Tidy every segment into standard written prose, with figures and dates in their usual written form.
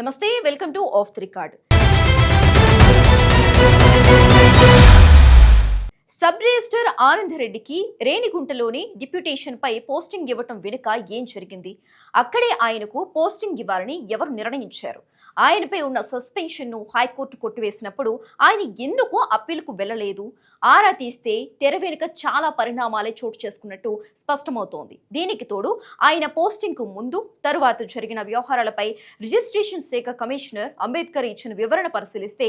నమస్తే, welcome to of the record. Sub register Anand రెడ్డికి రేణిగుంటలోని deputation పై posting ఇవ్వటం వెనుక ఏం జరిగింది? అక్కడే ఆయనకు పోస్టింగ్ ఇవ్వాలని ఎవరు నిర్ణయించారు? ఆయనపై ఉన్న సస్పెన్షన్ ను హైకోర్టు కొట్టివేసినప్పుడు ఆయన ఎందుకు అప్పీలుకు వెళ్లలేదు? ఆరా తీస్తే తెర వెనుక చాలా పరిణామాలే చోటు చేసుకున్నట్టు స్పష్టమవుతోంది. దీనికి తోడు ఆయన పోస్టింగ్ కు ముందు తరువాత జరిగిన వ్యవహారాలపై రిజిస్ట్రేషన్ శాఖ కమిషనర్ అంబేద్కర్ ఇచ్చిన వివరణ పరిశీలిస్తే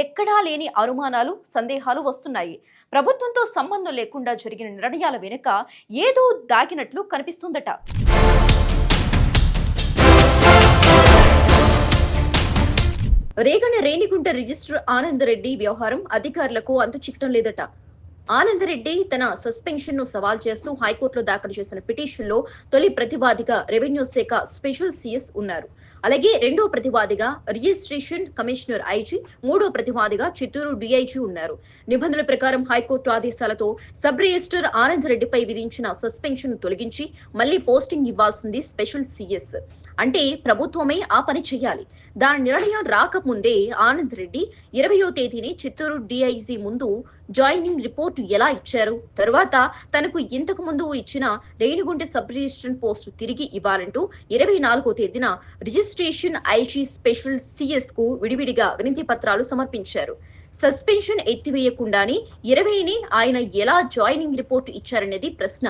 ఎక్కడా లేని అనుమానాలు, సందేహాలు వస్తున్నాయి. ప్రభుత్వంతో సంబంధం లేకుండా జరిగిన నిర్ణయాల వెనుక ఏదో దాగినట్లు కనిపిస్తుందట. రేణిగుంట రిజిస్టర్ ఆనంద్ రెడ్డి వ్యవహారం అధికారులకు అంతు చిక్కడం లేదట. ఆనంద్ రెడ్డి తన సస్పెన్షన్ ను సవాల్ చేస్తూ హైకోర్టులో దాఖలు చేసిన పిటిషన్ లో తొలి ప్రతివాదిగా రెవెన్యూ శాఖ స్పెషల్ సిఎస్ ఉన్నారు. అలాగే రెండో ప్రతివాదిగా రిజిస్ట్రేషన్ కమిషనర్ ఐజీ, మూడో ప్రతివాదిగా చిత్తూరు డిఐజీ ఉన్నారు. నిబంధనల ప్రకారం హైకోర్టు ఆదేశాలతో సబ్ రిజిస్టర్ ఆనంద్ రెడ్డిపై విధించిన సస్పెన్షన్ ను తొలగించి మళ్లీ పోస్టింగ్ ఇవ్వాల్సింది స్పెషల్ సిఎస్. అంటే ప్రభుత్వమే ఆ పని చేయాలి. దాని నిర్ణయం రాకముందే ఆనంద్ రెడ్డి 20వ తేదీని చిత్తూరు డిఐజీ ముందు జాయినింగ్ రిపోర్టు ఎలా ఇచ్చారు, తరువాత తనకు ఇంతకు ముందు ఇచ్చిన రేణిగుంట సబ్ రిజిస్ట్రేషన్ పోస్టు తిరిగి ఇవ్వాలంటూ 24వ తేదీన రిజిస్ట్రేషన్ ఐజీ స్పెషల్ సిఎస్ కు విడివిడిగా వినతి పత్రాలు సమర్పించారు. సస్పెన్షన్ ఎత్తివేయకుండానే 20ని ఆయన ఎలా జాయినింగ్ రిపోర్టు ఇచ్చారనేది ప్రశ్న.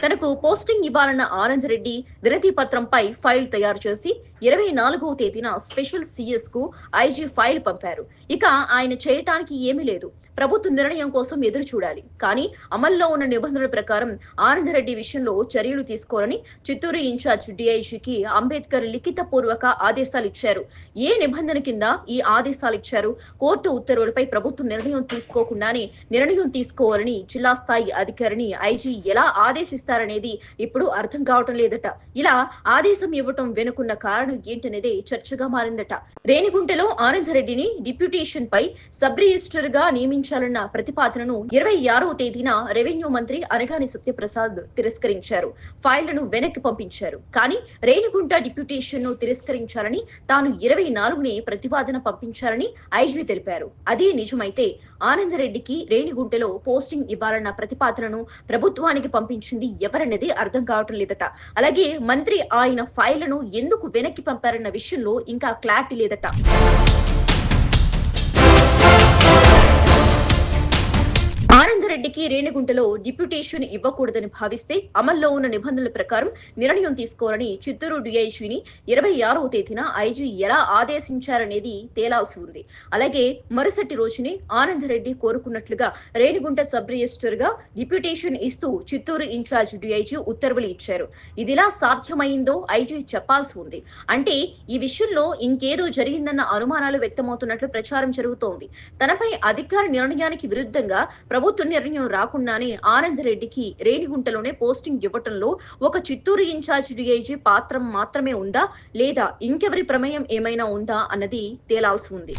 తనకు పోస్టింగ్ ఇవ్వాలన్న ఆనంద్ రెడ్డి వినతి పత్రంపై ఫైల్ తయారు చేసి 24వ తేదీన స్పెషల్ సిఎస్ కు ఐజీ ఫైల్ పంపారు. ఇక ఆయన చేయటానికి ఏమీ లేదు, ప్రభుత్వ నిర్ణయం కోసం ఎదురు చూడాలి. కానీ అమల్లో ఉన్న నిబంధనల ప్రకారం ఆనంద్ రెడ్డి విషయంలో చర్యలు తీసుకోవాలని చిత్తూరు ఇన్ఛార్జ్ డిఐజీకి అంబేద్కర్ లిఖిత పూర్వక ఆదేశాలు ఇచ్చారు. ఏ నిబంధన కింద ఈ ఆదేశాలు ఇచ్చారు? కోర్టు ఉత్తర్వులపై ప్రభుత్వం నిర్ణయం తీసుకోకుండానే నిర్ణయం తీసుకోవాలని జిల్లా స్థాయి అధికారిని ఐజీ ఎలా ఆదేశిస్తారనేది ఇప్పుడు అర్థం కావటం లేదట. ఇలా ఆదేశం ఇవ్వటం వెనుకున్న కారణం ఏంటనేదే చర్చగా మారిందట. రేణిగుంటలో ఆనంద్ రెడ్డిని డిప్యూటేషన్ పై సబ్ రిజిస్టర్ గా నియమించాలన్న ప్రతిపాదనను 26వ తేదీన రెవెన్యూ మంత్రి అనగాని సత్యప్రసాద్ తిరస్కరించారు. ఫైళ్లను వెనక్కి పంపించారు. కానీ రేణిగుంట డిప్యూటేషన్ ను తిరస్కరించాలని, తాను 24నే ప్రతిపాదన పంపించారని ఐజీ తెలిపారు. అదే నిజమైతే ఆనంద్ రెడ్డికి రేణిగుంటలో పోస్టింగ్ ఇవ్వాలన్న ప్రతిపాదనను ప్రభుత్వానికి పంపించింది ఎవరనేది అర్థం కావటం లేదట. అలాగే మంత్రి ఆయన ఫైళ్లను ఎందుకు వెనక్కి పంపారన్న విషయంలో ఇంకా క్లారిటీ లేదట. ఆనంద్ రెడ్డికి రేణిగుంటలో డిప్యూటేషన్ ఇవ్వకూడదని భావిస్తే అమల్లో ఉన్న నిబంధనల ప్రకారం నిర్ణయం తీసుకోవాలని చిత్తూరు డిఐజీని 26వ తేదీన ఐజీ ఎలా ఆదేశించారనేది తేలాల్సి ఉంది. అలాగే మరుసటి రోజునే ఆనంద్ రెడ్డి కోరుకున్నట్లుగా రేణిగుంట సబ్ రిజిస్టర్ గా డిప్యూటేషన్ ఇస్తూ చిత్తూరు ఇన్ఛార్జ్ డిఐజీ ఉత్తర్వులు ఇచ్చారు. ఇదిలా సాధ్యమైందో ఐజీ చెప్పాల్సి ఉంది. అంటే ఈ విషయంలో ఇంకేదో జరిగిందన్న అనుమానాలు వ్యక్తమవుతున్నట్లు ప్రచారం జరుగుతోంది. తనపై అధికార నిర్ణయానికి విరుద్ధంగా ప్రభుత్వ నిర్ణయం రాకుండానే ఆనంద్ రెడ్డికి రేణిగుంటలోనే పోస్టింగ్ ఇవ్వటంలో ఒక చిత్తూరు ఇన్ఛార్జ్ డిఐజీ పాత్ర మాత్రమే ఉందా, లేదా ఇంకెవరి ప్రమేయం ఏమైనా ఉందా అన్నది తేలాల్సి ఉంది.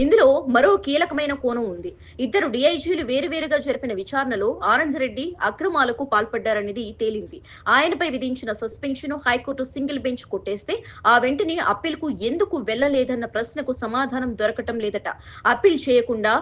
ఇందులో మరో కీలకమైన కోణం ఉంది. ఇద్దరు డిఐజీలు వేరువేరుగా జరిపిన విచారణలో ఆనంద్ రెడ్డి అక్రమాలకు పాల్పడ్డారనేది తేలింది. ఆయనపై విధించిన సస్పెన్షన్ హైకోర్టు సింగిల్ బెంచ్ కొట్టేస్తే ఆ వెంటనే అప్పీల్ కు ఎందుకు వెళ్లలేదన్న ప్రశ్నకు సమాధానం దొరకటం లేదట. అప్పీల్ చేయకుండా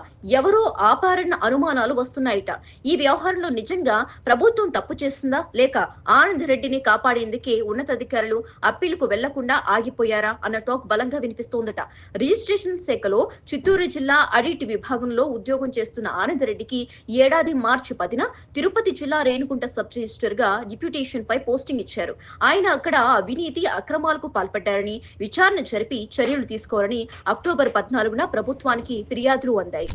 ఎవరో ఆపారన్న అనుమానాలు వస్తున్నాయట. ఈ వ్యవహారంలో నిజంగా ప్రభుత్వం తప్పు చేసిందా, లేక ఆనంద్ రెడ్డిని కాపాడేందుకే ఉన్నతాధికారులు అప్పీల్ కు వెళ్లకుండా ఆగిపోయారా అన్న టాక్ బలంగా వినిపిస్తోందట. రిజిస్ట్రేషన్ శాఖలో చిత్తూరు జిల్లా ఆడిట్ విభాగంలో ఉద్యోగం చేస్తున్న ఆనంద్ రెడ్డికి ఏడాది మార్చి 10న తిరుపతి జిల్లా రేణిగుంట సబ్ రిజిస్టర్ గా డిప్యూటేషన్ పై పోస్టింగ్ ఇచ్చారు. ఆయన అక్కడ అవినీతి అక్రమాలకు పాల్పడ్డారని విచారణ జరిపి చర్యలు తీసుకోవాలని అక్టోబర్ 14న ప్రభుత్వానికి ఫిర్యాదులు అందాయి.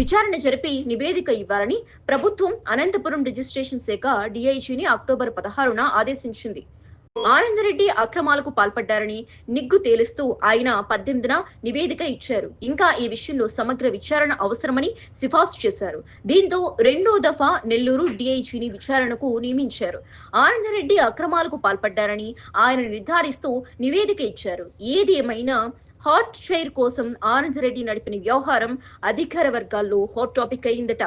విచారణ జరిపి నివేదిక ఇవ్వాలని ప్రభుత్వం అనంతపురం రిజిస్ట్రేషన్ శాఖ డిఐజీని అక్టోబర్ 16న ఆదేశించింది. ఆనంద్ రెడ్డి అక్రమాలకు పాల్పడ్డారని నిగ్గు తేలుస్తూ ఆయన 18న నివేదిక ఇచ్చారు. ఇంకా ఈ విషయంలో సమగ్ర విచారణ అవసరమని సిఫార్సు చేశారు. దీంతో రెండో దఫా నెల్లూరు డిఐజీని విచారణకు నియమించారు. ఆనంద్ రెడ్డి అక్రమాలకు పాల్పడ్డారని ఆయన నిర్ధారిస్తూ నివేదిక ఇచ్చారు. ఏది ఏమైనా హాట్ చైర్ కోసం ఆనంద్ రెడ్డి నడిపిన వ్యవహారం అధికార వర్గాల్లో హాట్ టాపిక్ అయిందట.